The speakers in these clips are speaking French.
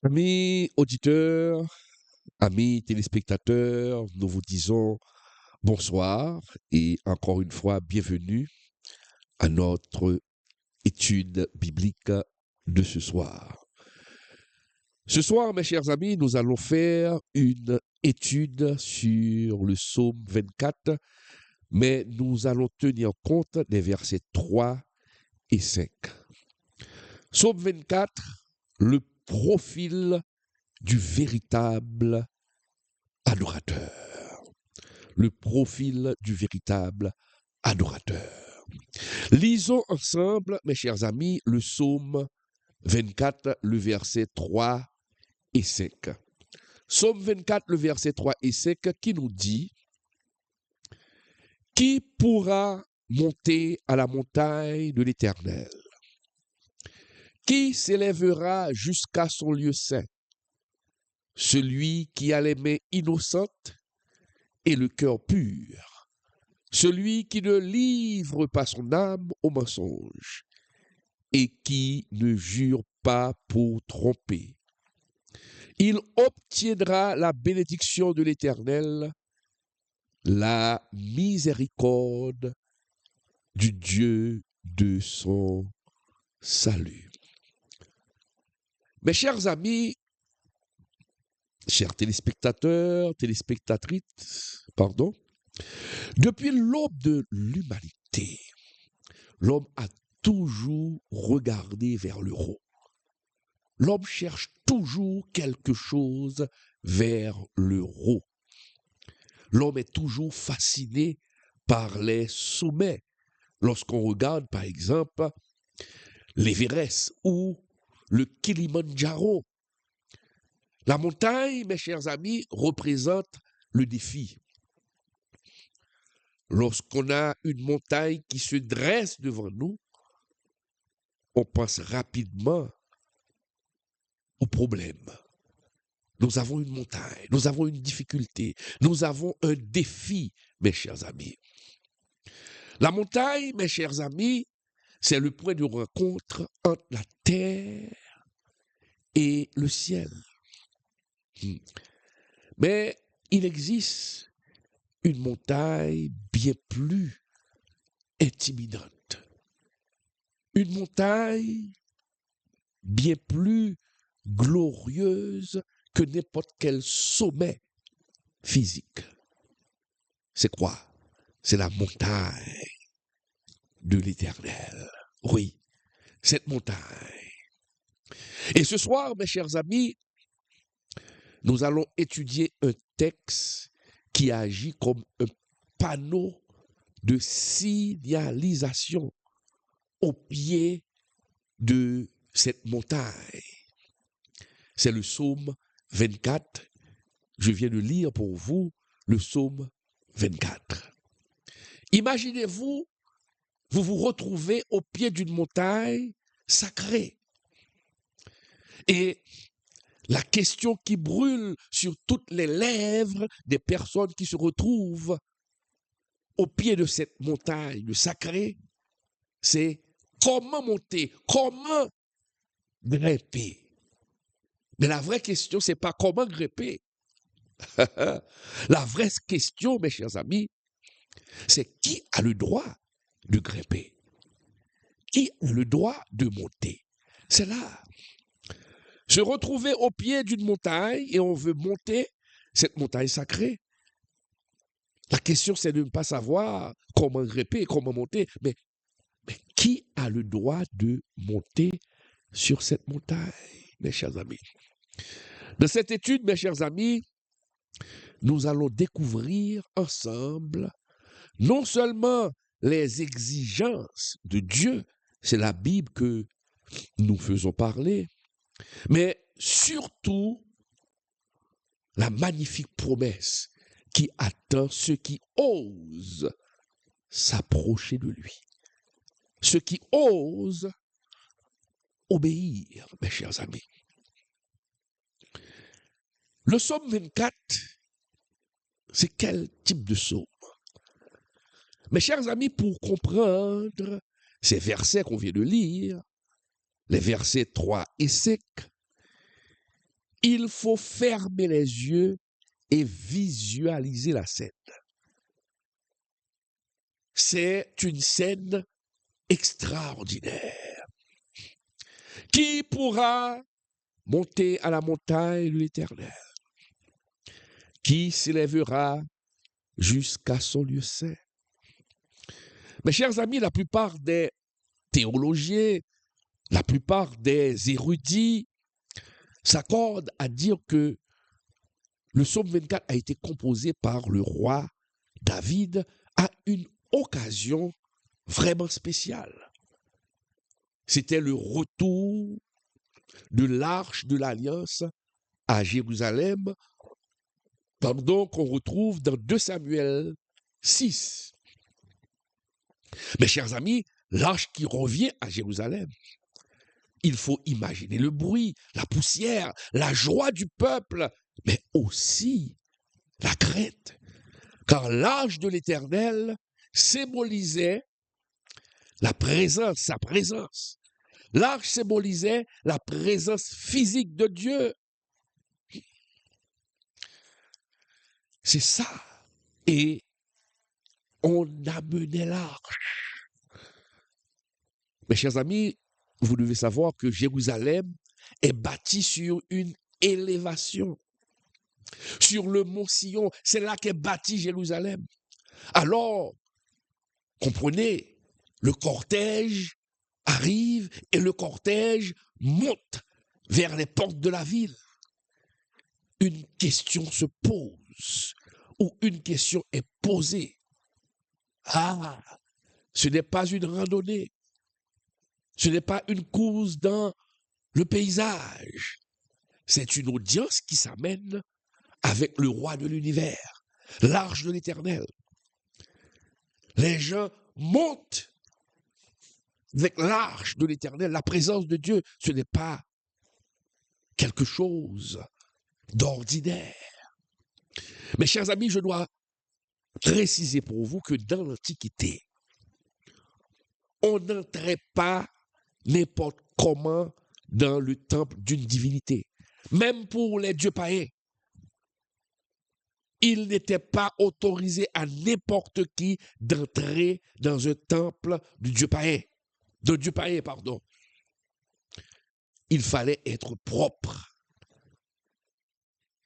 Amis auditeurs, amis téléspectateurs, nous vous disons bonsoir et encore une fois bienvenue à notre étude biblique de ce soir. Ce soir, mes chers amis, nous allons faire une étude sur le psaume 24, mais nous allons tenir compte des versets 3 et 5. Psaume 24, le profil du véritable adorateur. Le profil du véritable adorateur. Lisons ensemble, mes chers amis, le psaume 24, le verset 3 et 5. Psaume 24, le verset 3 et 5, qui nous dit: Qui pourra monter à la montagne de l'Éternel? Qui s'élèvera jusqu'à son lieu saint? Celui qui a les mains innocentes et le cœur pur, celui qui ne livre pas son âme au mensonge et qui ne jure pas pour tromper. Il obtiendra la bénédiction de l'Éternel, la miséricorde du Dieu de son salut. Mes chers amis, chers téléspectateurs, téléspectatrices, pardon, depuis l'aube de l'humanité, l'homme a toujours regardé vers le haut. L'homme cherche toujours quelque chose vers le haut. L'homme est toujours fasciné par les sommets. Lorsqu'on regarde, par exemple, l'Everest ou le Kilimandjaro, la montagne, mes chers amis, représente le défi. Lorsqu'on a une montagne qui se dresse devant nous, on pense rapidement au problème. Nous avons une montagne, nous avons une difficulté, nous avons un défi, mes chers amis. La montagne, mes chers amis, c'est le point de rencontre entre la terre et le ciel. Mais il existe une montagne bien plus intimidante. Une montagne bien plus glorieuse que n'importe quel sommet physique. C'est quoi? C'est la montagne de l'Éternel. Oui, cette montagne. Et ce soir, mes chers amis, nous allons étudier un texte qui agit comme un panneau de signalisation au pied de cette montagne. C'est le psaume 24. Je viens de lire pour vous le psaume 24. Imaginez-vous, vous vous retrouvez au pied d'une montagne sacrée. Et la question qui brûle sur toutes les lèvres des personnes qui se retrouvent au pied de cette montagne sacrée, c'est comment monter, comment grimper. Mais la vraie question, c'est pas comment grimper. La vraie question, mes chers amis, c'est qui a le droit de grimper? Qui a le droit de monter? C'est là. Se retrouver au pied d'une montagne et on veut monter cette montagne sacrée. La question, c'est de ne pas savoir comment grimper, comment monter, mais qui a le droit de monter sur cette montagne, mes chers amis? Dans cette étude, mes chers amis, nous allons découvrir ensemble non seulement les exigences de Dieu, c'est la Bible que nous faisons parler, mais surtout la magnifique promesse qui attend ceux qui osent s'approcher de lui, ceux qui osent obéir, mes chers amis. Le psaume 24, c'est quel type de psaume? Mes chers amis, pour comprendre ces versets qu'on vient de lire, les versets 3 et 5, il faut fermer les yeux et visualiser la scène. C'est une scène extraordinaire. Qui pourra monter à la montagne de l'Éternel? Qui s'élèvera jusqu'à son lieu saint? Mes chers amis, la plupart des théologiens, la plupart des érudits s'accordent à dire que le psaume 24 a été composé par le roi David à une occasion vraiment spéciale. C'était le retour de l'arche de l'Alliance à Jérusalem, qu'on retrouve dans 2 Samuel 6. Mes chers amis, l'arche qui revient à Jérusalem, il faut imaginer le bruit, la poussière, la joie du peuple, mais aussi la crainte. Car l'arche de l'Éternel symbolisait la présence, sa présence. L'arche symbolisait la présence physique de Dieu. C'est ça. Et on amenait l'arche. Mes chers amis, vous devez savoir que Jérusalem est bâtie sur une élévation. Sur le mont Sion, c'est là qu'est bâti Jérusalem. Alors, comprenez, le cortège arrive et le cortège monte vers les portes de la ville. Une question se pose, ou une question est posée. Ah, ce n'est pas une randonnée, ce n'est pas une course dans le paysage, c'est une audience qui s'amène avec le roi de l'univers, l'arche de l'Éternel. Les gens montent avec l'arche de l'Éternel, la présence de Dieu. Ce n'est pas quelque chose d'ordinaire. Mes chers amis, je dois préciser pour vous que dans l'Antiquité, on n'entrait pas n'importe comment dans le temple d'une divinité. Même pour les dieux païens, il n'était pas autorisé à n'importe qui d'entrer dans un temple du dieu païen. De Dieu païen, pardon. Il fallait être propre.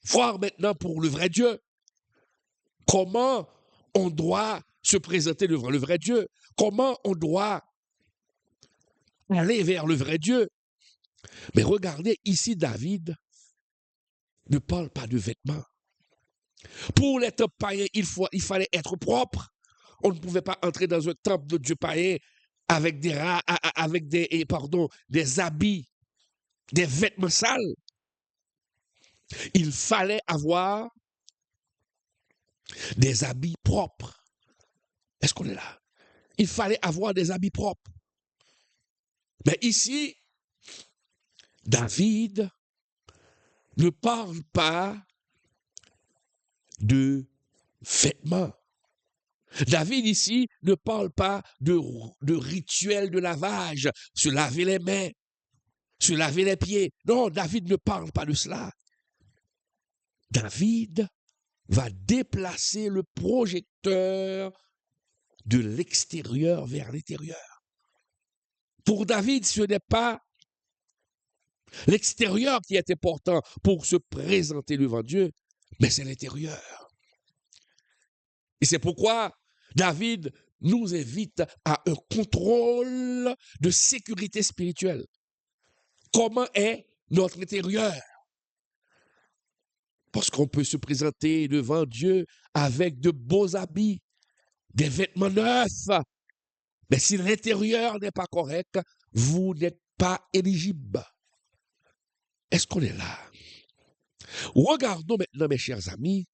Voir maintenant pour le vrai Dieu. Comment on doit se présenter devant le vrai Dieu. Comment on doit aller vers le vrai Dieu. Mais regardez, ici David ne parle pas de vêtements. Pour les temples païens, il fallait être propre. On ne pouvait pas entrer dans un temple de Dieu païen avec des habits, des vêtements sales. Il fallait avoir des habits propres. Est-ce qu'on est là? Il fallait avoir des habits propres. Mais ici, David ne parle pas de vêtements. David ici ne parle pas de rituel de lavage, se laver les mains, se laver les pieds. Non, David ne parle pas de cela. David va déplacer le projecteur de l'extérieur vers l'intérieur. Pour David, ce n'est pas l'extérieur qui est important pour se présenter devant Dieu, mais c'est l'intérieur. Et c'est pourquoi David nous invite à un contrôle de sécurité spirituelle. Comment est notre intérieur? Parce qu'on peut se présenter devant Dieu avec de beaux habits, des vêtements neufs. Mais si l'intérieur n'est pas correct, vous n'êtes pas éligible. Est-ce qu'on est là? Regardons maintenant, mes chers amis,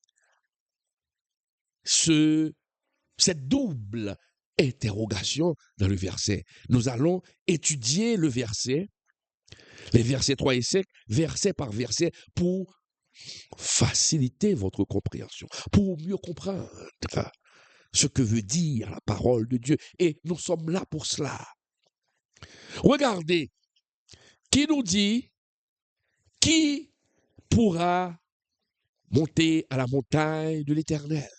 cette double interrogation dans le verset. Nous allons étudier le verset, les versets 3 et 5, verset par verset, pour faciliter votre compréhension, pour mieux comprendre ce que veut dire la parole de Dieu. Et nous sommes là pour cela. Regardez, qui nous dit, qui pourra monter à la montagne de l'Éternel?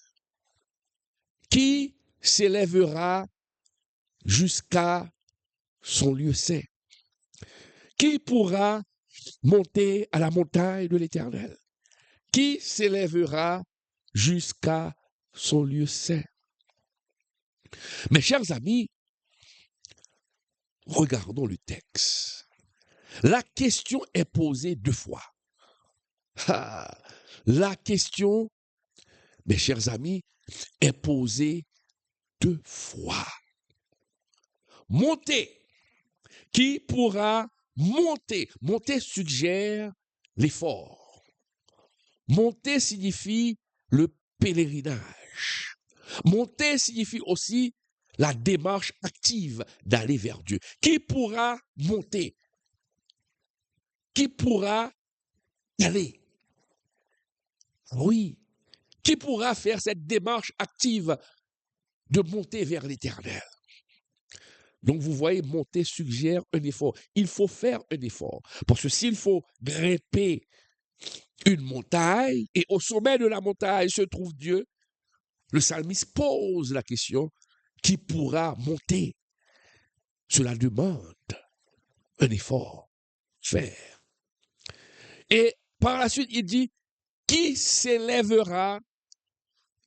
Qui s'élèvera jusqu'à son lieu saint? Qui pourra monter à la montagne de l'Éternel? Qui s'élèvera jusqu'à son lieu saint? Mes chers amis, regardons le texte. La question est posée deux fois. La question, mes chers amis, est posée deux fois. Monter. Qui pourra monter? Monter suggère l'effort. Monter signifie le pèlerinage. Monter signifie aussi la démarche active d'aller vers Dieu. Qui pourra monter? Qui pourra y aller? Oui. Qui pourra faire cette démarche active de monter vers l'Éternel? Donc, vous voyez, monter suggère un effort. Il faut faire un effort. Parce que s'il faut grimper une montagne, et au sommet de la montagne se trouve Dieu, le psalmiste pose la question, qui pourra monter? Cela demande un effort. Faire. Et par la suite, il dit, qui s'élèvera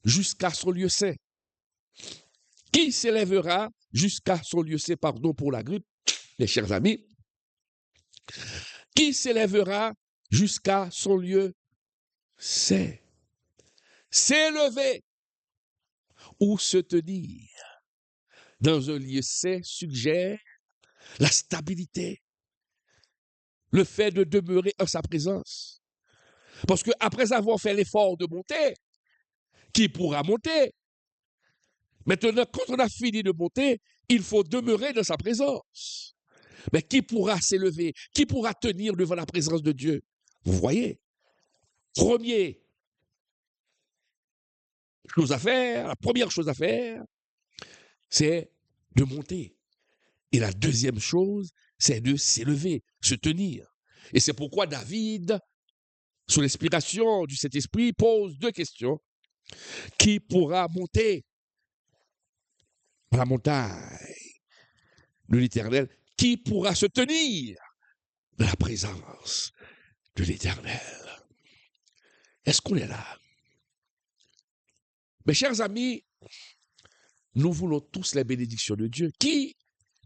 jusqu'à son lieu saint? Qui s'élèvera jusqu'à son lieu saint? Pardon pour la grippe, les chers amis. Qui s'élèvera jusqu'à son lieu saint? S'élever ou se tenir dans un lieu saint suggère la stabilité, le fait de demeurer en sa présence. Parce qu'après avoir fait l'effort de monter, qui pourra monter? Maintenant, quand on a fini de monter, il faut demeurer dans sa présence. Mais qui pourra s'élever? Qui pourra tenir devant la présence de Dieu? Vous voyez? Première chose à faire, la première chose à faire, c'est de monter. Et la deuxième chose, c'est de s'élever, se tenir. Et c'est pourquoi David, sous l'inspiration du Saint-Esprit, pose deux questions. Qui pourra monter à la montagne de l'Éternel? Qui pourra se tenir dans la présence de l'Éternel? Est-ce qu'on est là? Mes chers amis, nous voulons tous les bénédictions de Dieu. Qui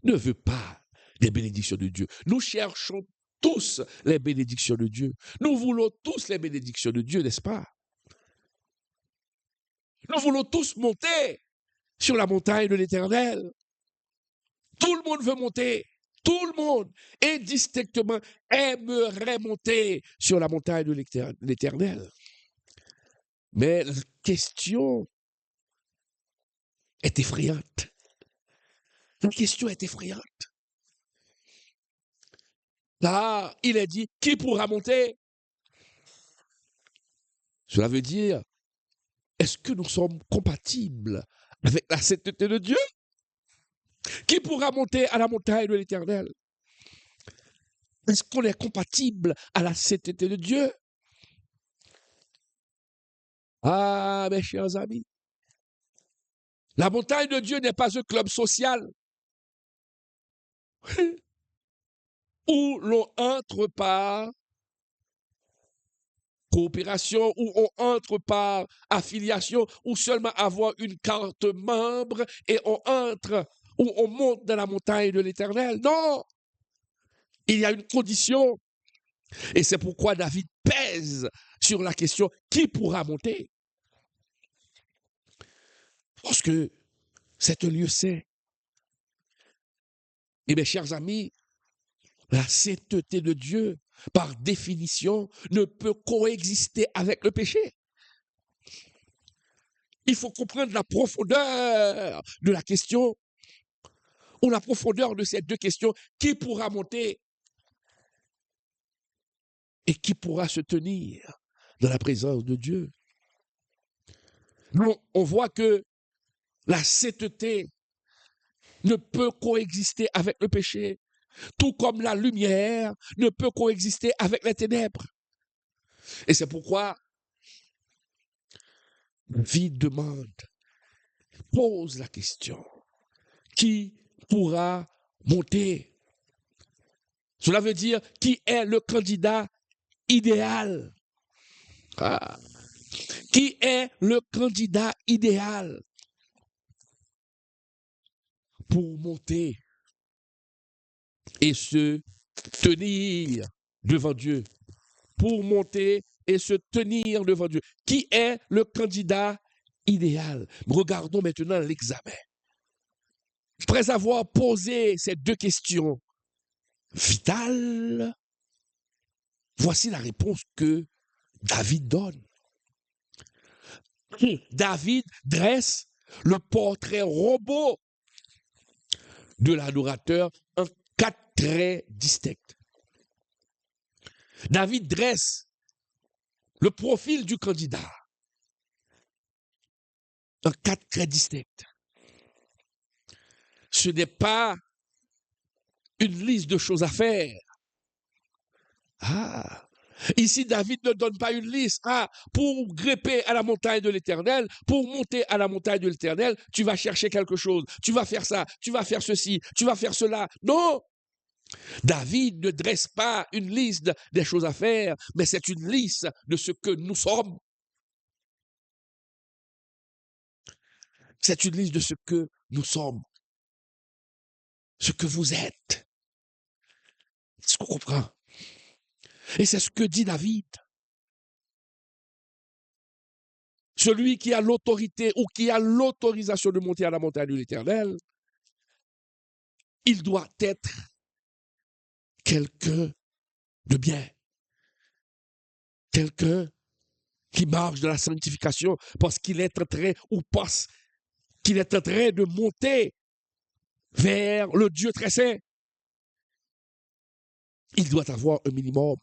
ne veut pas les bénédictions de Dieu? Nous cherchons tous les bénédictions de Dieu. Nous voulons tous les bénédictions de Dieu, n'est-ce pas? Nous voulons tous monter sur la montagne de l'Éternel. Tout le monde veut monter. Tout le monde, indistinctement, aimerait monter sur la montagne de l'Éternel. Mais la question est effrayante. La question est effrayante. Là, il est dit, qui pourra monter? Cela veut dire, est-ce que nous sommes compatibles avec la sainteté de Dieu? Qui pourra monter à la montagne de l'Éternel? Est-ce qu'on est compatible à la sainteté de Dieu? Ah, mes chers amis, la montagne de Dieu n'est pas un club social où l'on entre par coopération, où on entre par affiliation, ou seulement avoir une carte membre et on entre, où on monte dans la montagne de l'Éternel. Non! Il y a une condition. Et c'est pourquoi David pèse sur la question, qui pourra monter? Parce que c'est un lieu saint. Et mes chers amis, la sainteté de Dieu, par définition, ne peut coexister avec le péché. Il faut comprendre la profondeur de la question, ou la profondeur de ces deux questions. Qui pourra monter et qui pourra se tenir dans la présence de Dieu? On voit que la sainteté ne peut coexister avec le péché, tout comme la lumière ne peut coexister avec les ténèbres. Et c'est pourquoi David pose la question, qui pourra monter? Cela veut dire, qui est le candidat idéal? Ah. Qui est le candidat idéal pour monter et se tenir devant Dieu? Pour monter et se tenir devant Dieu. Qui est le candidat idéal? Regardons maintenant l'examen. Après avoir posé ces deux questions vitales, voici la réponse que David donne. David dresse le portrait robot de l'adorateur en 4 traits distincts. David dresse le profil du candidat en 4 traits distincts. Ce n'est pas une liste de choses à faire. Ah, ici, David ne donne pas une liste. Ah, pour grimper à la montagne de l'Éternel, pour monter à la montagne de l'Éternel, tu vas chercher quelque chose. Tu vas faire ça, tu vas faire ceci, tu vas faire cela. Non! David ne dresse pas une liste des choses à faire, mais c'est une liste de ce que nous sommes. C'est une liste de ce que nous sommes. Ce que vous êtes. Est-ce qu'on comprend? Et c'est ce que dit David. Celui qui a l'autorité ou qui a l'autorisation de monter à la montagne de l'Éternel, il doit être quelqu'un de bien. Quelqu'un qui marche dans la sanctification parce qu'il est en train ou parce qu'il est en train de monter vers le Dieu très saint. Il doit avoir un minimum.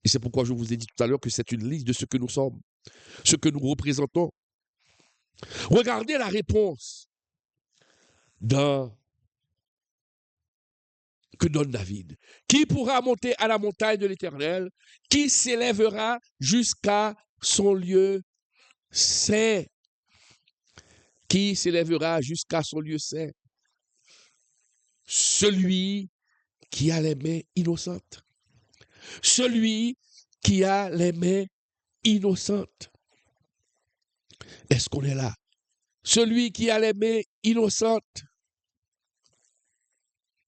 Et c'est pourquoi je vous ai dit tout à l'heure que c'est une liste de ce que nous sommes, ce que nous représentons. Regardez la réponse que donne David. Qui pourra monter à la montagne de l'Éternel? Qui s'élèvera jusqu'à son lieu saint? Qui s'élèvera jusqu'à son lieu saint? Celui qui a les mains innocentes. Celui qui a les mains innocentes. Est-ce qu'on est là? Celui qui a les mains innocentes.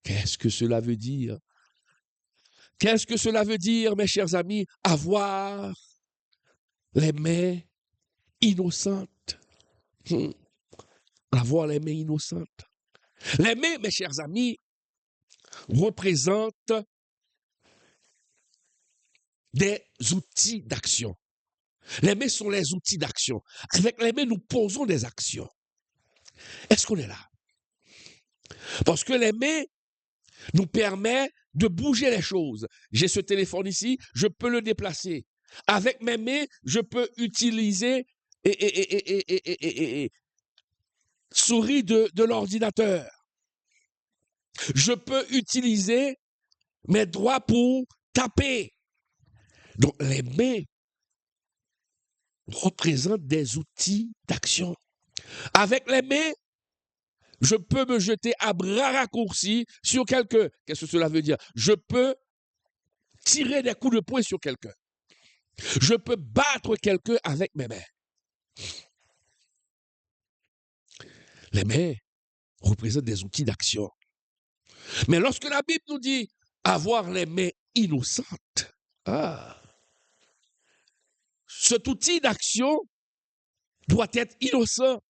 Qu'est-ce que cela veut dire? Qu'est-ce que cela veut dire, mes chers amis, avoir les mains innocentes? Avoir les mains innocentes. Les mains, mes chers amis, représentent des outils d'action. Les mains sont les outils d'action. Avec les mains, nous posons des actions. Est-ce qu'on est là? Parce que les mains nous permettent de bouger les choses. J'ai ce téléphone ici, je peux le déplacer. Avec mes mains, je peux utiliser souris de l'ordinateur. Je peux utiliser mes doigts pour taper. Donc, les mains représentent des outils d'action. Avec les mains, je peux me jeter à bras raccourcis sur quelqu'un. Qu'est-ce que cela veut dire? Je peux tirer des coups de poing sur quelqu'un. Je peux battre quelqu'un avec mes mains. Les mains représentent des outils d'action. Mais lorsque la Bible nous dit avoir les mains innocentes, cet outil d'action doit être innocent.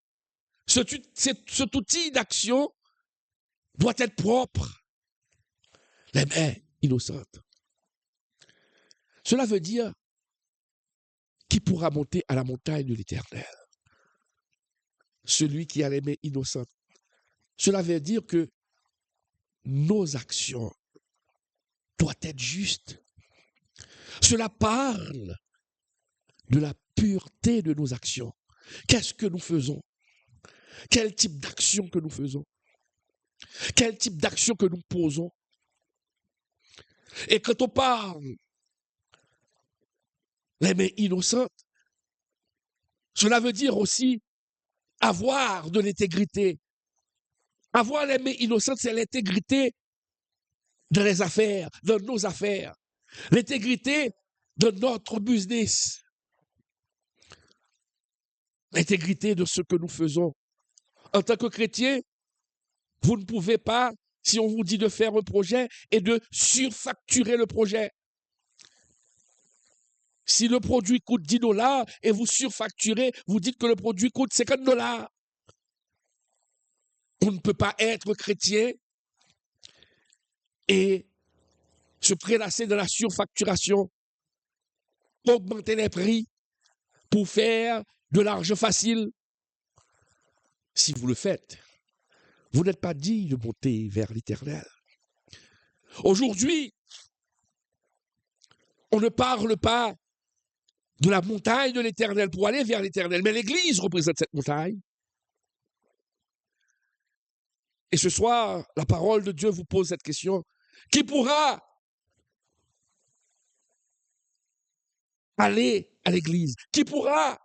Cet outil d'action doit être propre. Les mains innocentes. Cela veut dire qui pourra monter à la montagne de l'Éternel? Celui qui a les mains innocentes. Cela veut dire que nos actions doivent être justes. Cela parle de la pureté de nos actions. Qu'est-ce que nous faisons? Quel type d'action que nous faisons? Quel type d'action que nous posons? Et quand on parle les mains innocentes. Cela veut dire aussi avoir de l'intégrité. Avoir les mains innocentes, c'est l'intégrité dans les affaires, dans nos affaires. L'intégrité de notre business. L'intégrité de ce que nous faisons. En tant que chrétien, vous ne pouvez pas, si on vous dit de faire un projet, et de surfacturer le projet. Si le produit coûte 10 $ et vous surfacturez, vous dites que le produit coûte 50 $. On ne peut pas être chrétien et se prélasser de la surfacturation, augmenter les prix pour faire de l'argent facile. Si vous le faites, vous n'êtes pas digne de monter vers l'Éternel. Aujourd'hui, on ne parle pas de la montagne de l'Éternel pour aller vers l'Éternel, mais l'Église représente cette montagne. Et ce soir, la parole de Dieu vous pose cette question. Qui pourra aller à l'Église? Qui pourra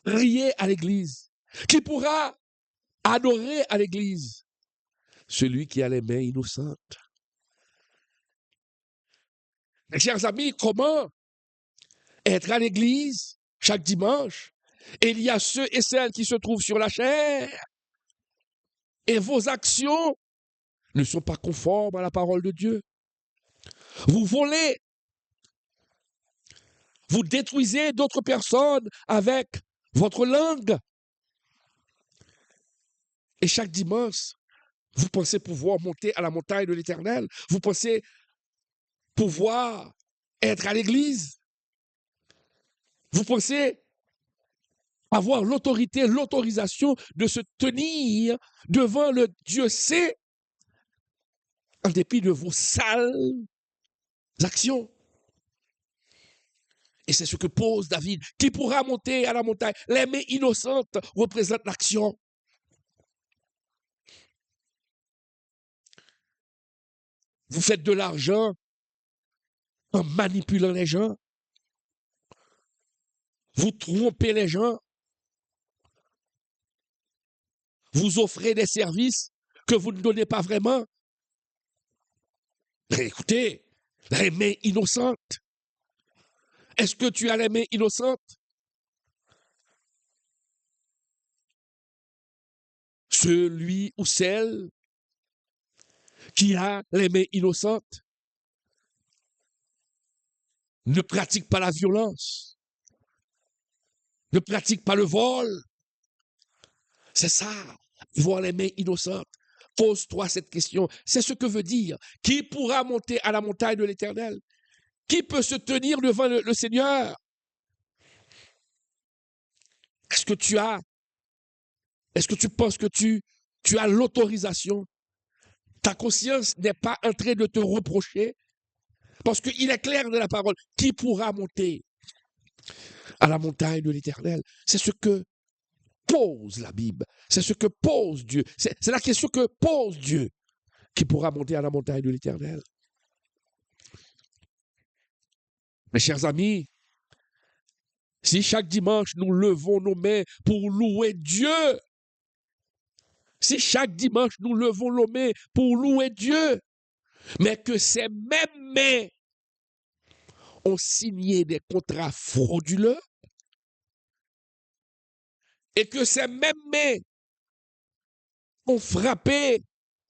prier à l'Église? Qui pourra adorer à l'Église? Celui qui a les mains innocentes. Mes chers amis, comment être à l'Église chaque dimanche? Et il y a ceux et celles qui se trouvent sur la chair. Et vos actions ne sont pas conformes à la parole de Dieu. Vous volez. Vous détruisez d'autres personnes avec votre langue. Et chaque dimanche, vous pensez pouvoir monter à la montagne de l'Éternel. Vous pensez pouvoir être à l'église. Vous pensez avoir l'autorité, l'autorisation de se tenir devant le Dieu saint en dépit de vos sales actions. Et c'est ce que pose David. Qui pourra monter à la montagne? Les mains innocentes représentent l'action. Vous faites de l'argent en manipulant les gens. Vous trompez les gens. Vous offrez des services que vous ne donnez pas vraiment. Mais écoutez, les mains innocentes. Est-ce que tu as les mains innocentes? Celui ou celle qui a les mains innocentes ne pratique pas la violence, ne pratique pas le vol. C'est ça, voir les mains innocentes. Pose-toi cette question. C'est ce que veut dire. Qui pourra monter à la montagne de l'Éternel? Qui peut se tenir devant le Seigneur? Est-ce que tu penses que tu as l'autorisation? Ta conscience n'est pas en train de te reprocher? Parce qu'il est clair dans la parole. Qui pourra monter à la montagne de l'Éternel? C'est ce que pose la Bible. C'est ce que pose Dieu. C'est la question que pose Dieu. Qui pourra monter à la montagne de l'Éternel? Mes chers amis, si chaque dimanche nous levons nos mains pour louer Dieu, si chaque dimanche nous levons nos mains pour louer Dieu, mais que ces mêmes mains ont signé des contrats frauduleux et que ces mêmes mains ont frappé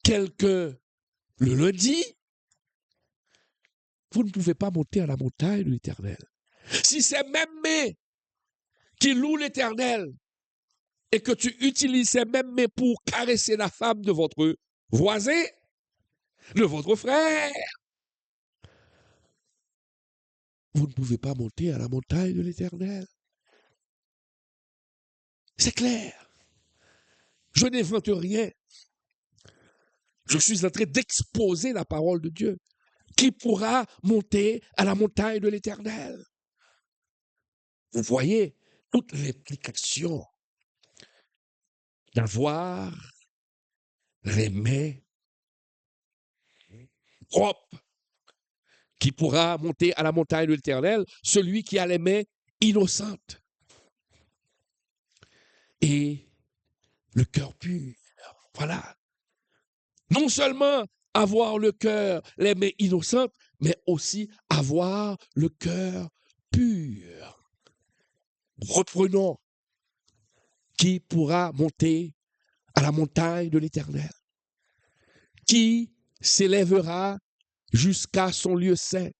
quelqu'un le lundi, vous ne pouvez pas monter à la montagne de l'Éternel. Si ces mêmes mains qui louent l'Éternel et que tu utilises ces mêmes mains pour caresser la femme de votre voisin, de votre frère, vous ne pouvez pas monter à la montagne de l'Éternel. C'est clair. Je n'invente rien. Je suis en train d'exposer la parole de Dieu. Qui pourra monter à la montagne de l'Éternel? Vous voyez toute l'implication d'avoir les mains propres, Qui pourra monter à la montagne de l'Éternel? Celui qui a les mains innocentes et le cœur pur. Voilà. Non seulement avoir le cœur, les mains innocentes, mais aussi avoir le cœur pur. Reprenons. Qui pourra monter à la montagne de l'Éternel? Qui s'élèvera jusqu'à son lieu saint?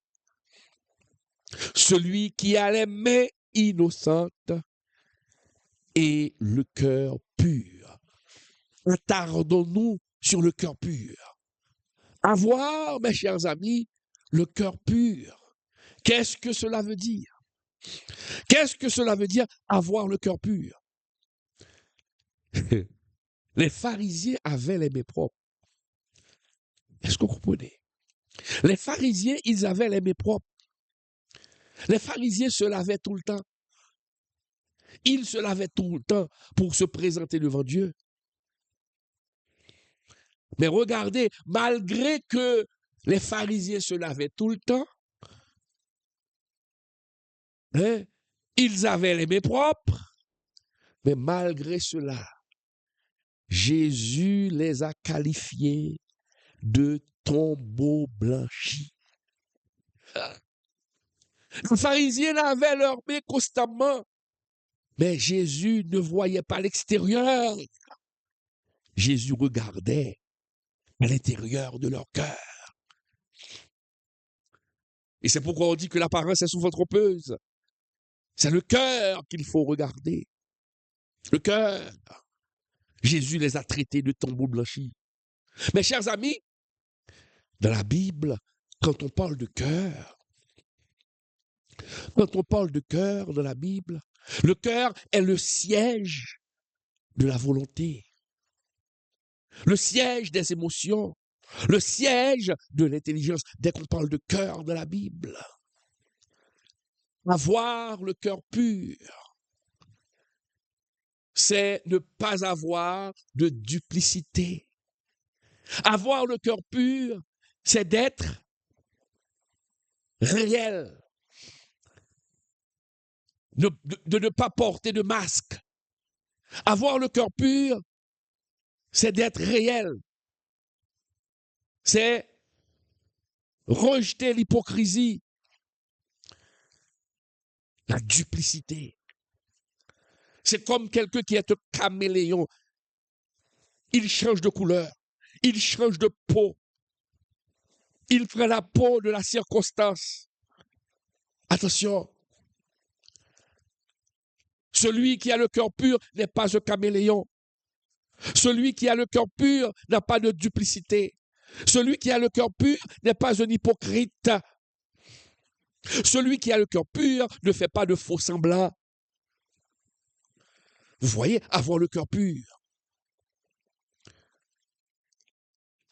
Celui qui a les mains innocentes et le cœur pur. Attardons-nous sur le cœur pur. Avoir, mes chers amis, le cœur pur. Qu'est-ce que cela veut dire? Qu'est-ce que cela veut dire, avoir le cœur pur? Les pharisiens avaient les mains propres. Est-ce que vous comprenez? Les pharisiens, ils avaient les mains propres. Les pharisiens se lavaient tout le temps. Ils se lavaient tout le temps pour se présenter devant Dieu. Mais regardez, malgré que les pharisiens se lavaient tout le temps, hein, ils avaient les mains propres, mais malgré cela, Jésus les a qualifiés de tombeaux blanchis. Les pharisiens lavaient leurs mains constamment, mais Jésus ne voyait pas l'extérieur. Jésus regardait à l'intérieur de leur cœur. Et c'est pourquoi on dit que l'apparence est souvent trompeuse. C'est le cœur qu'il faut regarder. Le cœur. Jésus les a traités de tombeaux blanchis. Mes chers amis, dans la Bible, quand on parle de cœur, dans la Bible, le cœur est le siège de la volonté, le siège des émotions, le siège de l'intelligence. Dès qu'on parle de cœur dans la Bible, avoir le cœur pur, c'est ne pas avoir de duplicité. Avoir le cœur pur, c'est d'être réel, de ne pas porter de masque. Avoir le cœur pur, c'est d'être réel. C'est rejeter l'hypocrisie, la duplicité. C'est comme quelqu'un qui est un caméléon. Il change de couleur, il change de peau. Il prend la peau de la circonstance. Attention. Celui qui a le cœur pur n'est pas un caméléon. Celui qui a le cœur pur n'a pas de duplicité. Celui qui a le cœur pur n'est pas un hypocrite. Celui qui a le cœur pur ne fait pas de faux semblants. Vous voyez, avoir le cœur pur.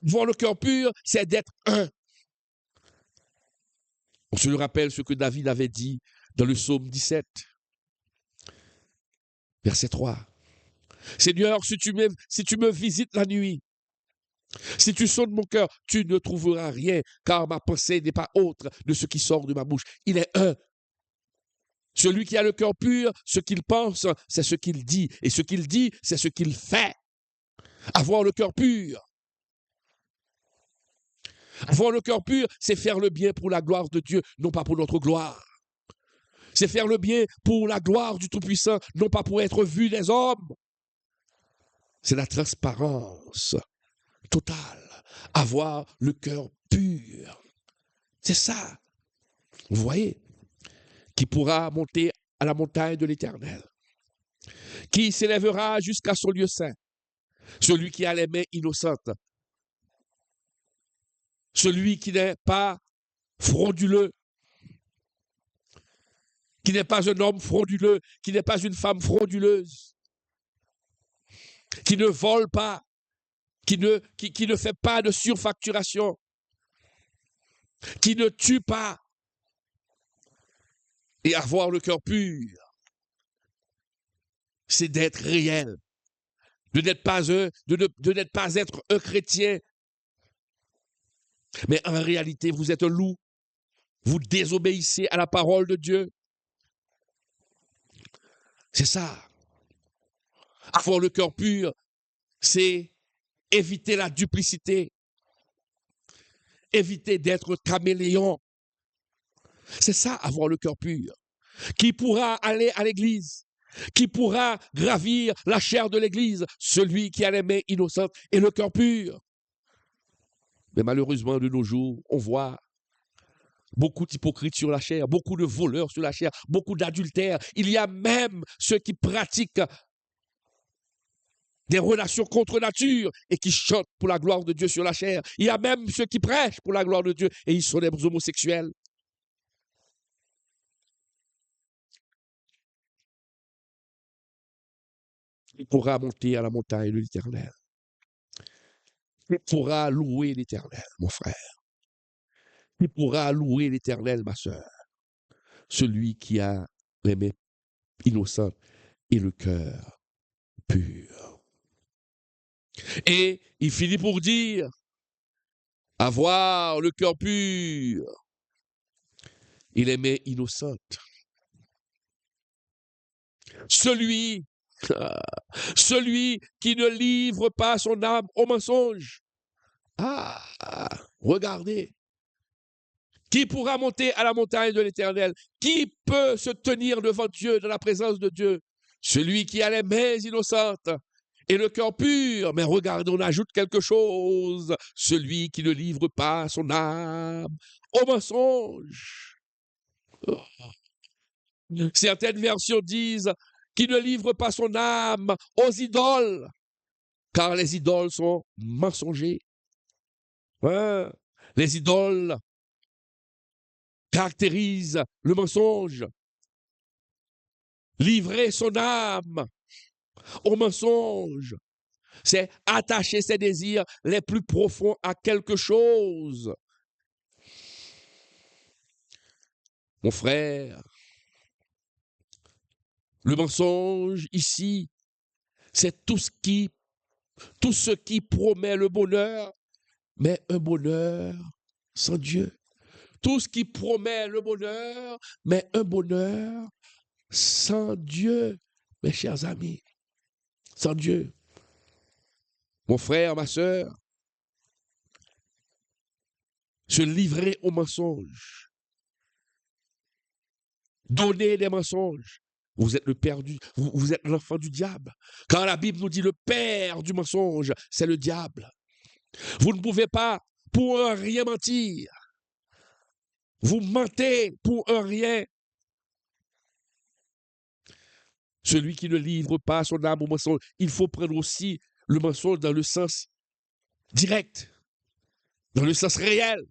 Avoir le cœur pur, c'est d'être un. On se rappelle ce que David avait dit dans le psaume 17, verset 3. Seigneur, si tu me visites la nuit, si tu sonnes mon cœur, tu ne trouveras rien, car ma pensée n'est pas autre de ce qui sort de ma bouche. Il est un. Celui qui a le cœur pur, ce qu'il pense, c'est ce qu'il dit. Et ce qu'il dit, c'est ce qu'il fait. Avoir le cœur pur. Avoir le cœur pur, c'est faire le bien pour la gloire de Dieu, non pas pour notre gloire. C'est faire le bien pour la gloire du Tout-Puissant, non pas pour être vu des hommes. C'est la transparence totale. Avoir le cœur pur. C'est ça. Vous voyez? Qui pourra monter à la montagne de l'Éternel. Qui s'élèvera jusqu'à son lieu saint. Celui qui a les mains innocentes. Celui qui n'est pas frauduleux. Qui n'est pas un homme frauduleux. Qui n'est pas une femme frauduleuse. Qui ne vole pas. Qui ne fait pas de surfacturation. Qui ne tue pas. Et avoir le cœur pur, c'est d'être réel, de n'être pas être un chrétien, mais en réalité, vous êtes un loup. Vous désobéissez à la parole de Dieu. C'est ça. Avoir le cœur pur, c'est éviter la duplicité, éviter d'être caméléon. C'est ça, avoir le cœur pur. Qui pourra aller à l'église? Qui pourra gravir la chair de l'église? Celui qui a les mains innocentes et le cœur pur. Mais malheureusement, de nos jours, on voit beaucoup d'hypocrites sur la chair, beaucoup de voleurs sur la chair, beaucoup d'adultères. Il y a même ceux qui pratiquent des relations contre nature et qui chantent pour la gloire de Dieu sur la chair. Il y a même ceux qui prêchent pour la gloire de Dieu et ils sont des homosexuels. Il pourra monter à la montagne de l'Éternel. Il pourra louer l'Éternel, mon frère. Il pourra louer l'Éternel, ma sœur. Celui qui a les mains innocentes et le cœur pur. Et il finit pour dire, avoir le cœur pur et les mains innocentes. Celui qui ne livre pas son âme au mensonge. Regardez. Qui pourra monter à la montagne de l'Éternel? Qui peut se tenir devant Dieu, dans la présence de Dieu? Celui qui a les mains innocentes et le cœur pur. Mais regardez, on ajoute quelque chose. Celui qui ne livre pas son âme au mensonge. Certaines versions disent qui ne livre pas son âme aux idoles, car les idoles sont mensongers. Les idoles caractérisent le mensonge. Livrer son âme au mensonge, c'est attacher ses désirs les plus profonds à quelque chose. Mon frère, le mensonge ici, c'est tout ce qui promet le bonheur, mais un bonheur sans Dieu. Tout ce qui promet le bonheur, mais un bonheur sans Dieu, mes chers amis. Sans Dieu. Mon frère, ma sœur, se livrer aux mensonges, donner des mensonges. Vous êtes le père vous êtes l'enfant du diable. Quand la Bible nous dit le père du mensonge, c'est le diable. Vous ne pouvez pas pour un rien mentir. Vous mentez pour un rien. Celui qui ne livre pas son âme au mensonge, il faut prendre aussi le mensonge dans le sens direct, dans le sens réel.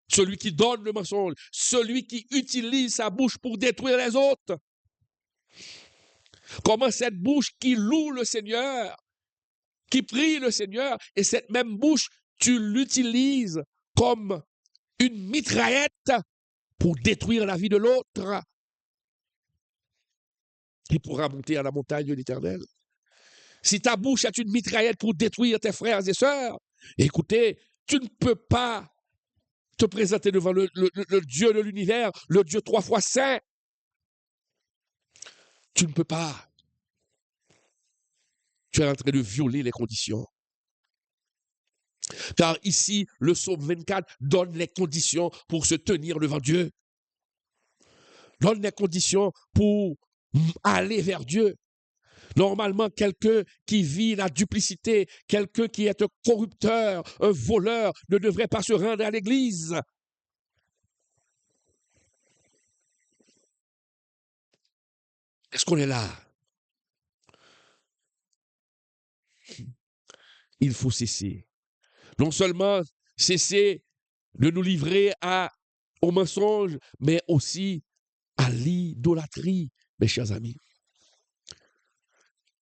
Celui qui donne le mensonge, celui qui utilise sa bouche pour détruire les autres. Comment cette bouche qui loue le Seigneur, qui prie le Seigneur, et cette même bouche, tu l'utilises comme une mitraillette pour détruire la vie de l'autre. Il pourra monter à la montagne de l'Éternel. Si ta bouche est une mitraillette pour détruire tes frères et sœurs, écoutez, tu ne peux pas te présenter devant le Dieu de l'univers, le Dieu 3 fois saint. Tu ne peux pas. Tu es en train de violer les conditions. Car ici, le psaume 24 donne les conditions pour se tenir devant Dieu. Donne les conditions pour aller vers Dieu. Normalement, quelqu'un qui vit la duplicité, quelqu'un qui est un corrupteur, un voleur, ne devrait pas se rendre à l'église. Est-ce qu'on est là? Il faut cesser. Non seulement cesser de nous livrer au mensonge, mais aussi à l'idolâtrie, mes chers amis.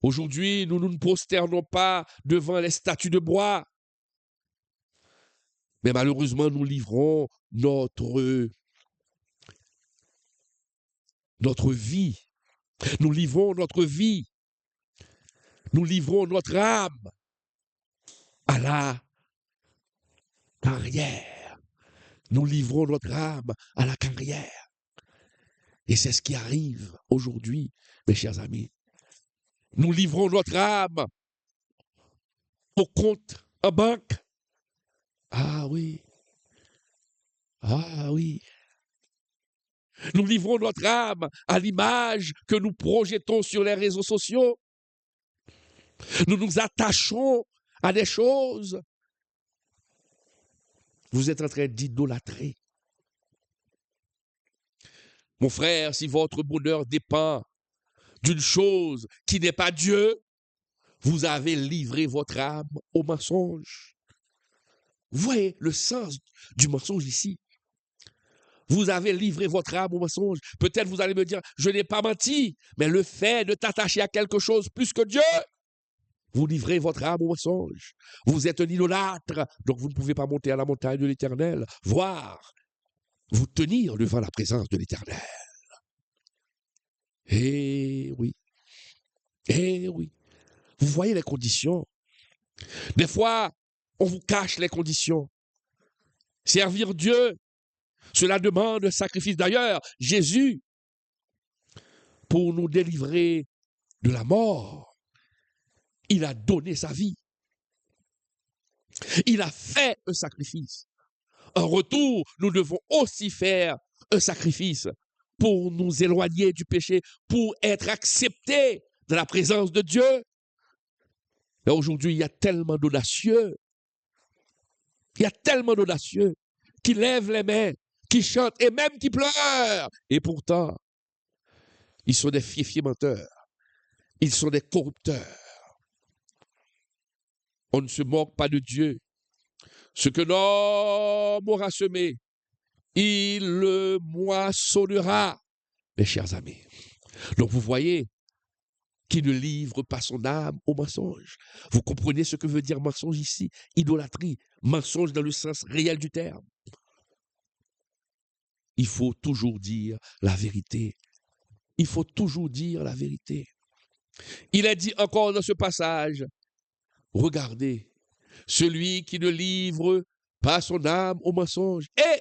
Aujourd'hui, nous ne nous prosternons pas devant les statues de bois, mais malheureusement, nous livrons notre vie. Nous livrons notre vie. Nous livrons notre âme à la carrière nous livrons notre âme à la carrière. Et c'est ce qui arrive aujourd'hui, mes chers amis. Nous livrons notre âme au compte en banque. Ah oui. Ah oui. Nous livrons notre âme à l'image que nous projetons sur les réseaux sociaux. Nous nous attachons à des choses. Vous êtes en train d'idolâtrer. Mon frère, si votre bonheur dépend d'une chose qui n'est pas Dieu, vous avez livré votre âme au mensonge. Vous voyez le sens du mensonge ici. Vous avez livré votre âme au mensonge. Peut-être vous allez me dire, je n'ai pas menti, mais le fait de t'attacher à quelque chose plus que Dieu, vous livrez votre âme au mensonge. Vous êtes un idolâtre, donc vous ne pouvez pas monter à la montagne de l'Éternel, voire vous tenir devant la présence de l'Éternel. Eh oui, eh oui. Vous voyez les conditions. Des fois, on vous cache les conditions. Servir Dieu, cela demande un sacrifice. D'ailleurs, Jésus, pour nous délivrer de la mort, il a donné sa vie. Il a fait un sacrifice. En retour, nous devons aussi faire un sacrifice pour nous éloigner du péché, pour être acceptés de la présence de Dieu. Et aujourd'hui, il y a tellement d'audacieux. Il y a tellement d'audacieux qui lèvent les mains, qui chantent et même qui pleurent. Et pourtant, ils sont des fiefs menteurs. Ils sont des corrupteurs. On ne se moque pas de Dieu. Ce que l'homme aura semé, il le moissonnera, mes chers amis. Donc vous voyez, qui ne livre pas son âme au mensonge. Vous comprenez ce que veut dire mensonge ici? Idolâtrie, mensonge dans le sens réel du terme. Il faut toujours dire la vérité. Il faut toujours dire la vérité. Il est dit encore dans ce passage, regardez, celui qui ne livre pas son âme au mensonge et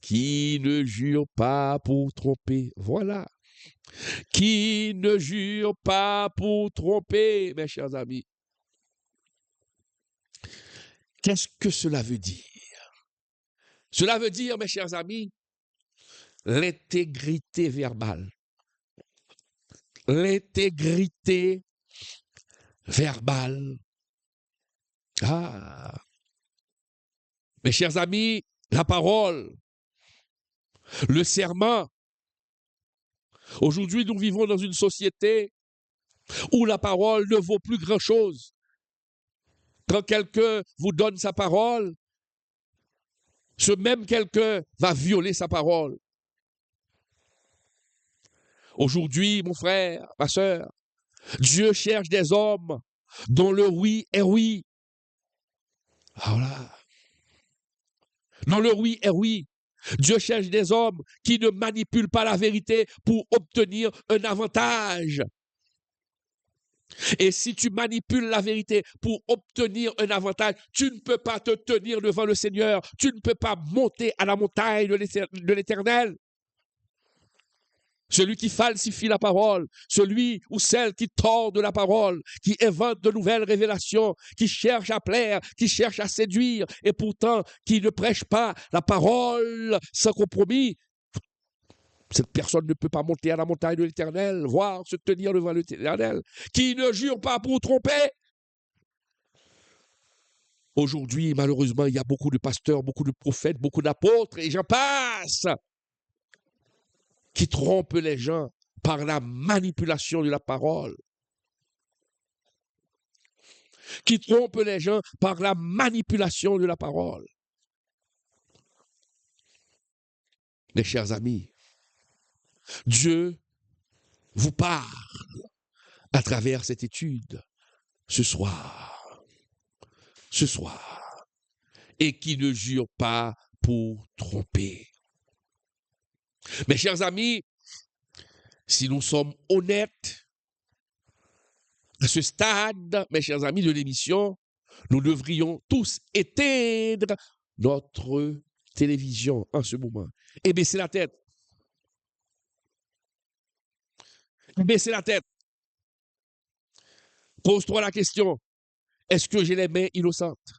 qui ne jure pas pour tromper. Voilà. Qui ne jure pas pour tromper, mes chers amis. Qu'est-ce que cela veut dire? Cela veut dire, mes chers amis, l'intégrité verbale. L'intégrité verbale. Ah. Mes chers amis, la parole, le serment. Aujourd'hui, nous vivons dans une société où la parole ne vaut plus grand-chose. Quand quelqu'un vous donne sa parole, ce même quelqu'un va violer sa parole. Aujourd'hui, mon frère, ma soeur, Dieu cherche des hommes dont le oui est oui. Voilà. Dont le oui est oui. Dieu cherche des hommes qui ne manipulent pas la vérité pour obtenir un avantage. Et si tu manipules la vérité pour obtenir un avantage, tu ne peux pas te tenir devant le Seigneur. Tu ne peux pas monter à la montagne de l'Éternel. Celui qui falsifie la parole, celui ou celle qui tord de la parole, qui invente de nouvelles révélations, qui cherche à plaire, qui cherche à séduire, et pourtant qui ne prêche pas la parole sans compromis, cette personne ne peut pas monter à la montagne de l'Éternel, voire se tenir devant l'Éternel, qui ne jure pas pour tromper. Aujourd'hui, malheureusement, il y a beaucoup de pasteurs, beaucoup de prophètes, beaucoup d'apôtres, et j'en passe, qui trompent les gens par la manipulation de la parole. Qui trompent les gens par la manipulation de la parole. Mes chers amis, Dieu vous parle à travers cette étude ce soir, et qui ne jure pas pour tromper. Mes chers amis, si nous sommes honnêtes, à ce stade, mes chers amis de l'émission, nous devrions tous éteindre notre télévision en ce moment et baissez la tête. Baissez la tête. Pose-toi la question, est-ce que j'ai les mains innocentes?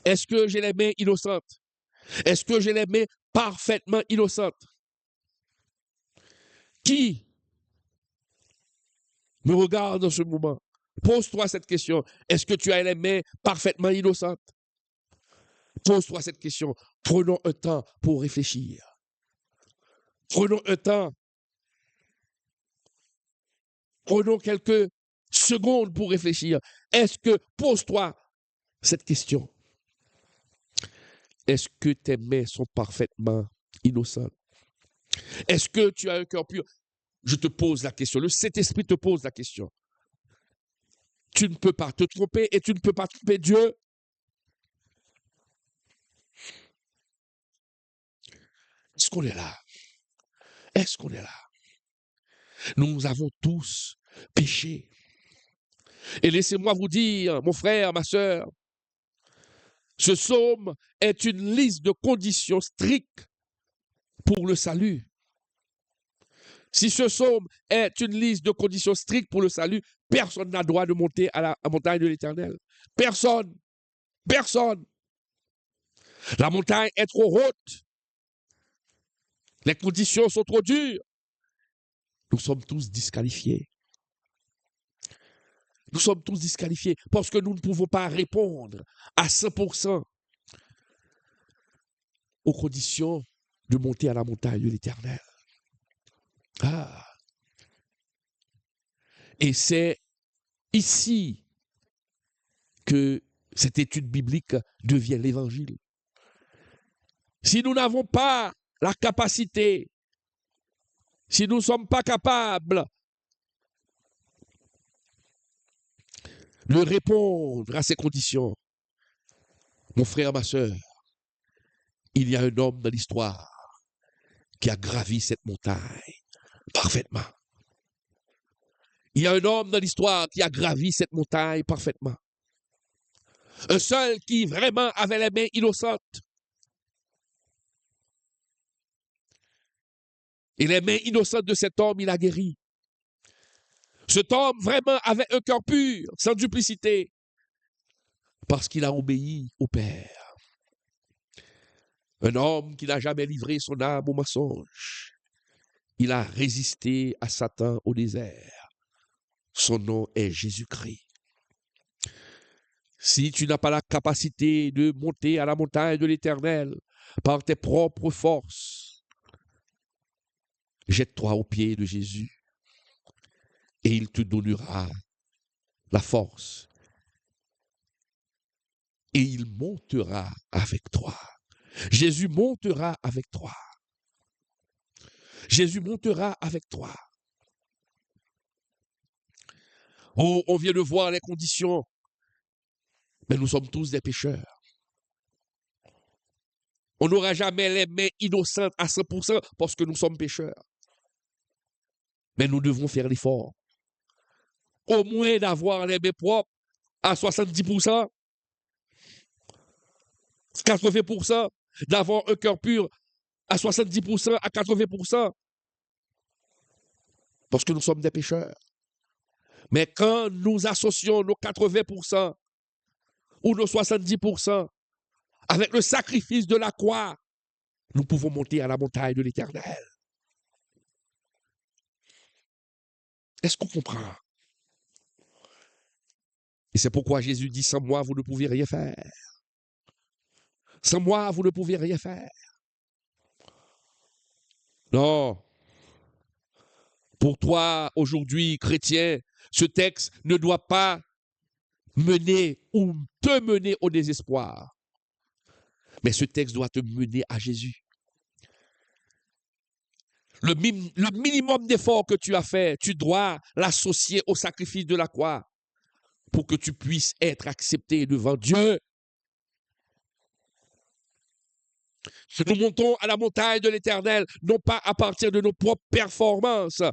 Est-ce que j'ai les mains innocentes? Est-ce que j'ai les mains parfaitement innocentes? Qui me regarde en ce moment? Pose-toi cette question. Est-ce que tu as les mains parfaitement innocentes? Pose-toi cette question. Prenons un temps pour réfléchir. Prenons un temps. Prenons quelques secondes pour réfléchir. Pose-toi cette question. Est-ce que tes mains sont parfaitement innocentes? Est-ce que tu as un cœur pur? Je te pose la question. Le Saint-Esprit te pose la question. Tu ne peux pas te tromper et tu ne peux pas tromper Dieu. Est-ce qu'on est là? Est-ce qu'on est là? Nous avons tous péché. Et laissez-moi vous dire, mon frère, ma sœur, ce psaume est une liste de conditions strictes pour le salut. Si ce psaume est une liste de conditions strictes pour le salut, personne n'a droit de monter à la montagne de l'Éternel. Personne. Personne. La montagne est trop haute. Les conditions sont trop dures. Nous sommes tous disqualifiés. Nous sommes tous disqualifiés parce que nous ne pouvons pas répondre à 100% aux conditions de monter à la montagne de l'Éternel. Ah. Et c'est ici que cette étude biblique devient l'évangile. Si nous n'avons pas la capacité, si nous ne sommes pas capables de répondre à ces conditions, mon frère, ma sœur, il y a un homme dans l'histoire qui a gravi cette montagne parfaitement. Il y a un homme dans l'histoire qui a gravi cette montagne parfaitement. Un seul qui vraiment avait les mains innocentes. Et les mains innocentes de cet homme, il a guéri. Cet homme vraiment avait un cœur pur, sans duplicité, parce qu'il a obéi au Père. Un homme qui n'a jamais livré son âme au mensonge. Il a résisté à Satan au désert. Son nom est Jésus-Christ. Si tu n'as pas la capacité de monter à la montagne de l'Éternel par tes propres forces, jette-toi aux pieds de Jésus et il te donnera la force. Et il montera avec toi. Jésus montera avec toi. Jésus montera avec toi. Oh, on vient de voir les conditions, mais nous sommes tous des pécheurs. On n'aura jamais les mains innocentes à 100% parce que nous sommes pécheurs. Mais nous devons faire l'effort. Au moins d'avoir les mains propres à 70%, 80%, d'avoir un cœur pur à 70%, à 80%. Parce que nous sommes des pécheurs. Mais quand nous associons nos 80% ou nos 70% avec le sacrifice de la croix, nous pouvons monter à la montagne de l'Éternel. Est-ce qu'on comprend? Et c'est pourquoi Jésus dit, sans moi, vous ne pouvez rien faire. Sans moi, vous ne pouvez rien faire. Non. Pour toi, aujourd'hui, chrétien, ce texte ne doit pas mener ou te mener au désespoir. Mais ce texte doit te mener à Jésus. Le minimum d'effort que tu as fait, tu dois l'associer au sacrifice de la croix pour que tu puisses être accepté devant Dieu. Nous montons à la montagne de l'Éternel, non pas à partir de nos propres performances,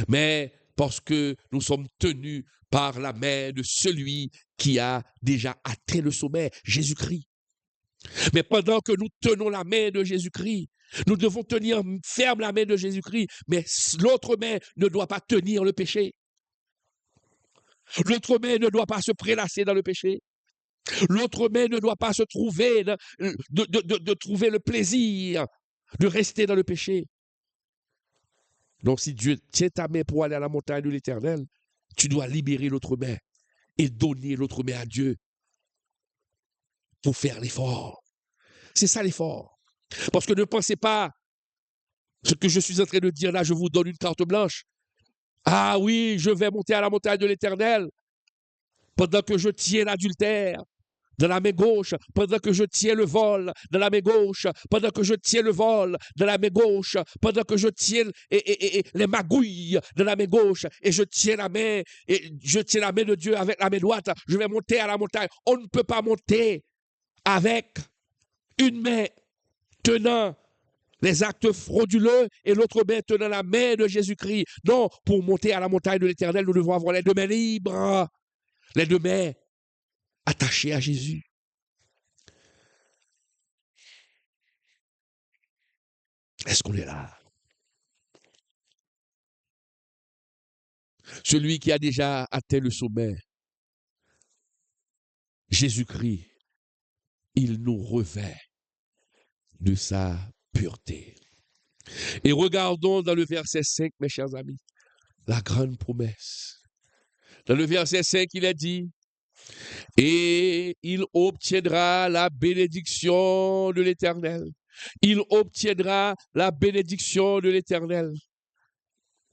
mais parce que nous sommes tenus par la main de celui qui a déjà atteint le sommet, Jésus-Christ. Mais pendant que nous tenons la main de Jésus-Christ, nous devons tenir ferme la main de Jésus-Christ, mais l'autre main ne doit pas tenir le péché. L'autre main ne doit pas se prélasser dans le péché. L'autre main ne doit pas se trouver, de trouver le plaisir de rester dans le péché. Donc, si Dieu tient ta main pour aller à la montagne de l'Éternel, tu dois libérer l'autre main et donner l'autre main à Dieu pour faire l'effort. C'est ça l'effort. Parce que ne pensez pas ce que je suis en train de dire là, je vous donne une carte blanche. Ah oui, je vais monter à la montagne de l'Éternel pendant que je tiens l'adultère de la main gauche, pendant que je tiens le vol de la main gauche, pendant que je tiens le vol de la main gauche, pendant que je tiens les magouilles de la main gauche, et je tiens la main, et je tiens la main de Dieu avec la main droite, je vais monter à la montagne. On ne peut pas monter avec une main tenant les actes frauduleux et l'autre main tenant la main de Jésus-Christ. Non, pour monter à la montagne de l'Éternel, nous devons avoir les deux mains libres, les deux mains attachées à Jésus. Est-ce qu'on est là? Celui qui a déjà atteint le sommet, Jésus-Christ, il nous revêt de sa pureté. Et regardons dans le verset 5, mes chers amis, la grande promesse. Dans le verset 5, il est dit, « Et il obtiendra la bénédiction de l'Éternel. » Il obtiendra la bénédiction de l'Éternel,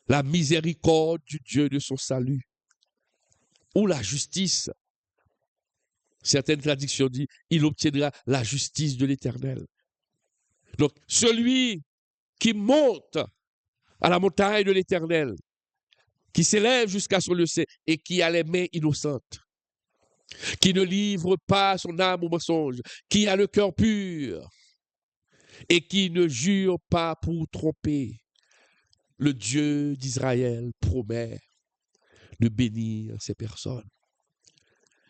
la miséricorde du Dieu de son salut, ou la justice. Certaines traductions disent, il obtiendra la justice de l'Éternel. Donc, celui qui monte à la montagne de l'Éternel, qui s'élève jusqu'à son lieu et qui a les mains innocentes, qui ne livre pas son âme au mensonge, qui a le cœur pur et qui ne jure pas pour tromper, le Dieu d'Israël promet de bénir ces personnes.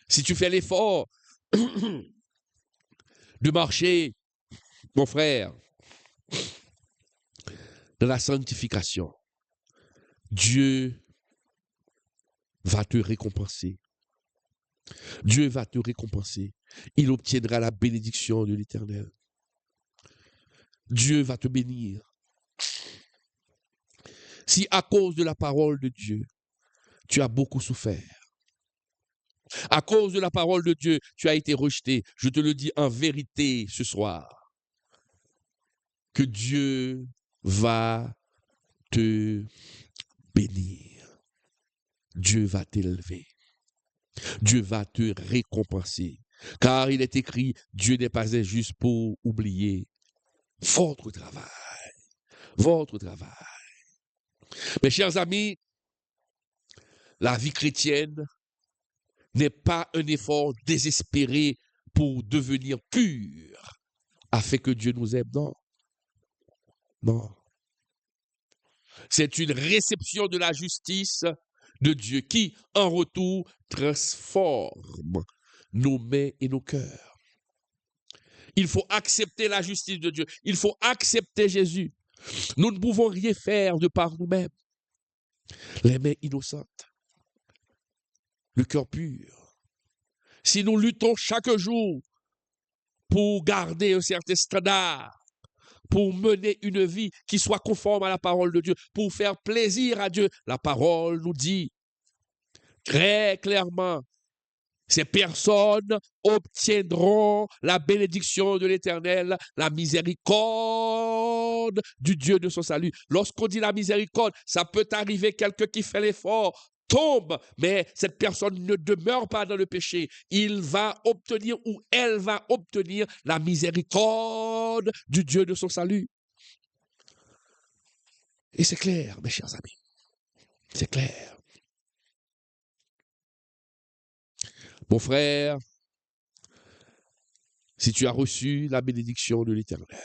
Si tu fais l'effort de marcher, mon frère, dans la sanctification, Dieu va te récompenser. Dieu va te récompenser. Il obtiendra la bénédiction de l'Éternel. Dieu va te bénir. Si à cause de la parole de Dieu, tu as beaucoup souffert, à cause de la parole de Dieu, tu as été rejeté, je te le dis en vérité ce soir, que Dieu va te bénir. Dieu va t'élever. Dieu va te récompenser. Car il est écrit, Dieu n'est pas injuste pour oublier votre travail. Votre travail. Mes chers amis, la vie chrétienne n'est pas un effort désespéré pour devenir pur afin que Dieu nous aime. Non. Non. C'est une réception de la justice de Dieu qui, en retour, transforme nos mains et nos cœurs. Il faut accepter la justice de Dieu. Il faut accepter Jésus. Nous ne pouvons rien faire de par nous-mêmes. Les mains innocentes, le cœur pur. Si nous luttons chaque jour pour garder un certain standard, pour mener une vie qui soit conforme à la parole de Dieu, pour faire plaisir à Dieu, la parole nous dit très clairement, ces personnes obtiendront la bénédiction de l'Éternel, la miséricorde du Dieu de son salut. Lorsqu'on dit la miséricorde, ça peut arriver quelqu'un qui fait l'effort, tombe, mais cette personne ne demeure pas dans le péché. Il va obtenir ou elle va obtenir la miséricorde du Dieu de son salut. Et c'est clair, mes chers amis. C'est clair. Mon frère, si tu as reçu la bénédiction de l'Éternel,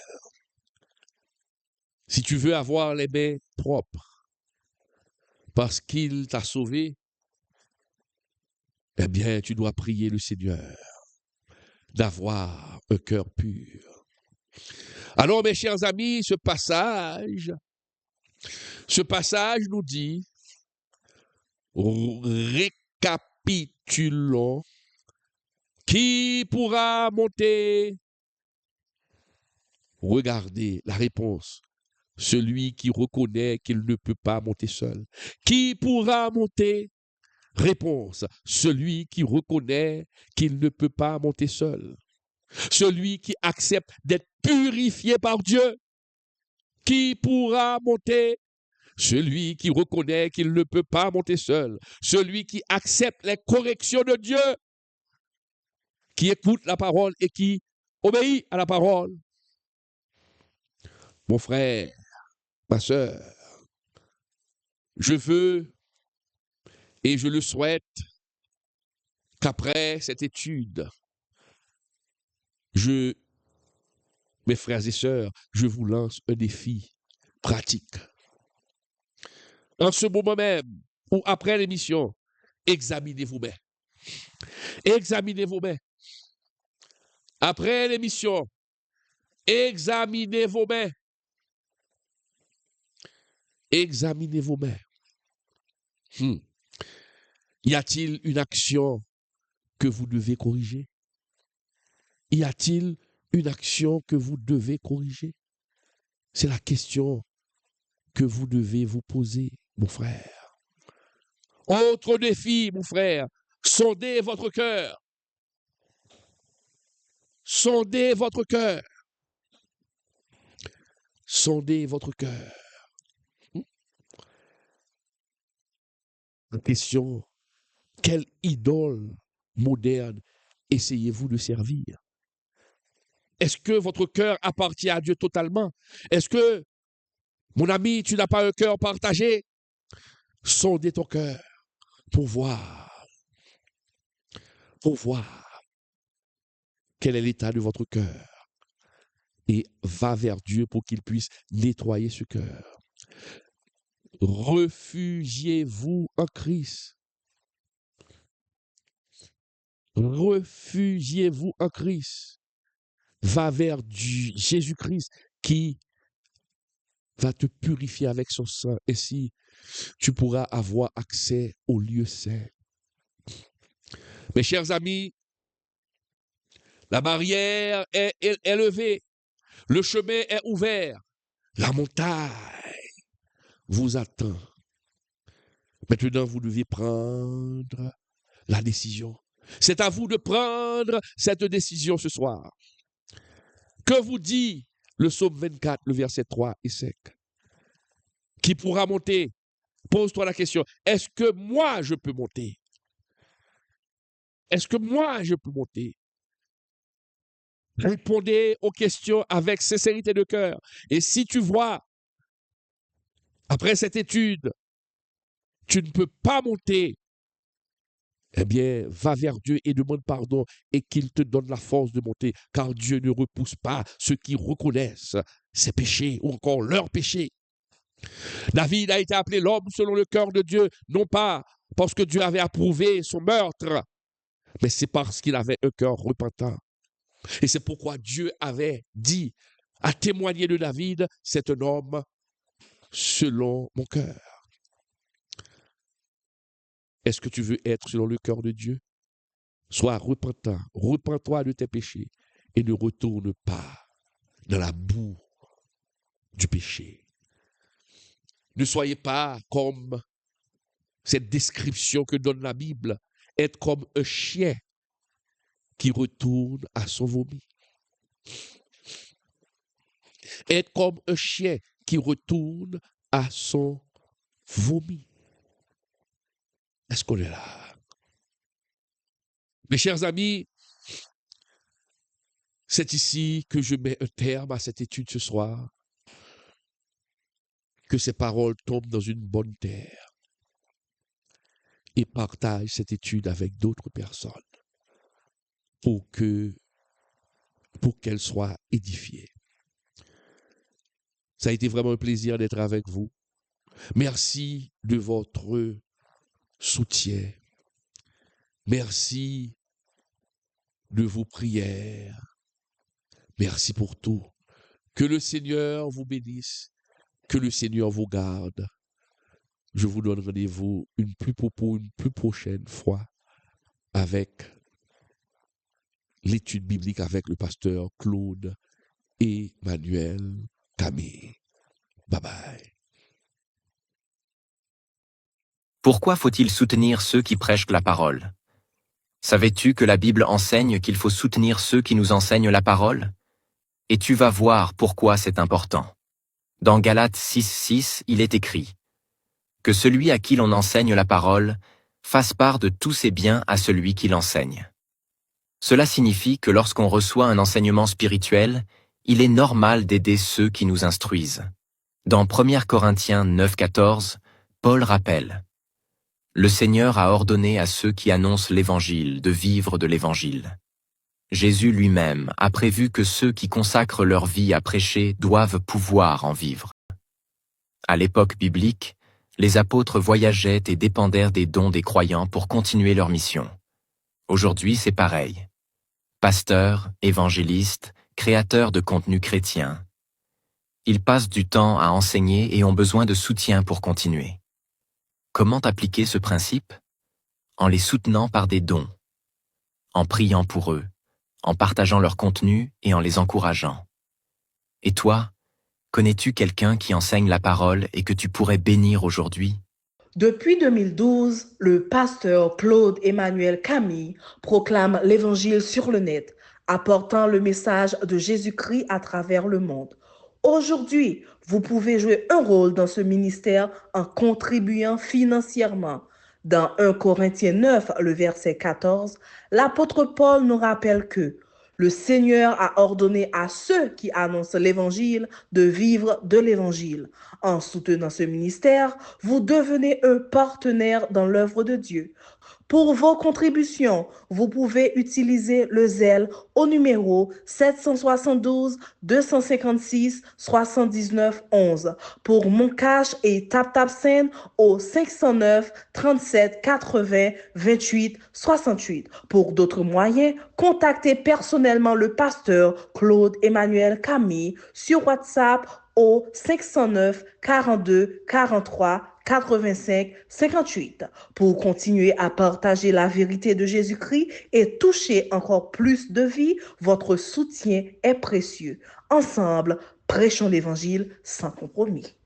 si tu veux avoir les mains propres parce qu'il t'a sauvé, eh bien, tu dois prier le Seigneur d'avoir un cœur pur. Alors, mes chers amis, ce passage nous dit, récapitulons, qui pourra monter? Regardez la réponse. Celui qui reconnaît qu'il ne peut pas monter seul. Qui pourra monter? Réponse. Celui qui reconnaît qu'il ne peut pas monter seul. Celui qui accepte d'être purifié par Dieu. Qui pourra monter? Celui qui reconnaît qu'il ne peut pas monter seul. Celui qui accepte les corrections de Dieu. Qui écoute la parole et qui obéit à la parole. Mon frère, ma sœur, je veux et je le souhaite qu'après cette étude, mes frères et sœurs, je vous lance un défi pratique. En ce moment même, ou après l'émission, examinez vos mains. Examinez vos mains. Après l'émission, examinez vos mains. Examinez vos mains. Y a-t-il une action que vous devez corriger? Y a-t-il une action que vous devez corriger? C'est la question que vous devez vous poser, mon frère. Autre défi, mon frère, sondez votre cœur. Sondez votre cœur. Sondez votre cœur. La question, quelle idole moderne essayez-vous de servir? Est-ce que votre cœur appartient à Dieu totalement? Est-ce que, mon ami, tu n'as pas un cœur partagé? Sondez ton cœur pour voir quel est l'état de votre cœur. Et va vers Dieu pour qu'il puisse nettoyer ce cœur. Réfugiez-vous en Christ. Réfugiez-vous en Christ. Va vers Jésus-Christ qui va te purifier avec son sang. Et si tu pourras avoir accès au lieu saint. Mes chers amis, la barrière est élevée. Le chemin est ouvert. La montagne vous attend. Maintenant, vous devez prendre la décision. C'est à vous de prendre cette décision ce soir. Que vous dit le psaume 24, le verset 3 et 5? Qui pourra monter? Pose-toi la question. Est-ce que moi, je peux monter? Est-ce que moi, je peux monter? Répondez aux questions avec sincérité de cœur. Et si tu vois, après cette étude, tu ne peux pas monter, eh bien, va vers Dieu et demande pardon et qu'il te donne la force de monter, car Dieu ne repousse pas ceux qui reconnaissent ses péchés ou encore leurs péchés. David a été appelé l'homme selon le cœur de Dieu, non pas parce que Dieu avait approuvé son meurtre, mais c'est parce qu'il avait un cœur repentant. Et c'est pourquoi Dieu avait dit, à témoigner de David, c'est un homme selon mon cœur. Est-ce que tu veux être selon le cœur de Dieu? Sois repentant, repens-toi de tes péchés et ne retourne pas dans la boue du péché. Ne soyez pas comme cette description que donne la Bible, être comme un chien qui retourne à son vomi. Être comme un chien qui retourne à son vomi. Est-ce qu'on est là? Mes chers amis, c'est ici que je mets un terme à cette étude ce soir. Que ces paroles tombent dans une bonne terre et partage cette étude avec d'autres personnes pour qu'elles soient édifiées. Ça a été vraiment un plaisir d'être avec vous. Merci de votre soutien. Merci de vos prières. Merci pour tout. Que le Seigneur vous bénisse, que le Seigneur vous garde. Je vous donne rendez-vous pour une plus prochaine fois avec l'étude biblique avec le pasteur Claude Emmanuel Camille. Bye bye. Pourquoi faut-il soutenir ceux qui prêchent la parole? Savais-tu que la Bible enseigne qu'il faut soutenir ceux qui nous enseignent la parole? Et tu vas voir pourquoi c'est important. Dans Galates 6:6, il est écrit « Que celui à qui l'on enseigne la parole fasse part de tous ses biens à celui qui l'enseigne. » Cela signifie que lorsqu'on reçoit un enseignement spirituel, il est normal d'aider ceux qui nous instruisent. Dans 1 Corinthiens 9:14, Paul rappelle « Le Seigneur a ordonné à ceux qui annoncent l'Évangile de vivre de l'Évangile. Jésus lui-même a prévu que ceux qui consacrent leur vie à prêcher doivent pouvoir en vivre. » À l'époque biblique, les apôtres voyageaient et dépendèrent des dons des croyants pour continuer leur mission. Aujourd'hui, c'est pareil. Pasteurs, évangélistes, créateurs de contenu chrétien. Ils passent du temps à enseigner et ont besoin de soutien pour continuer. Comment appliquer ce principe? En les soutenant par des dons, en priant pour eux, en partageant leur contenu et en les encourageant. Et toi, connais-tu quelqu'un qui enseigne la parole et que tu pourrais bénir aujourd'hui? Depuis 2012, le pasteur Claude Emmanuel Camille proclame l'Évangile sur le net, apportant le message de Jésus-Christ à travers le monde. Aujourd'hui, vous pouvez jouer un rôle dans ce ministère en contribuant financièrement. Dans 1 Corinthiens 9, le verset 14, l'apôtre Paul nous rappelle que le Seigneur a ordonné à ceux qui annoncent l'Évangile de vivre de l'Évangile. En soutenant ce ministère, vous devenez un partenaire dans l'œuvre de Dieu. Pour vos contributions, vous pouvez utiliser le zèle au numéro 772 256 79 11. Pour Moncash et TapTapSend au 509 37 80 28 68. Pour d'autres moyens, contactez personnellement le pasteur Claude Emmanuel Camille sur WhatsApp au 509 42 43 85 58 pour continuer à partager la vérité de Jésus-Christ et toucher encore plus de vies. Votre soutien est précieux. Ensemble, prêchons l'Évangile sans compromis.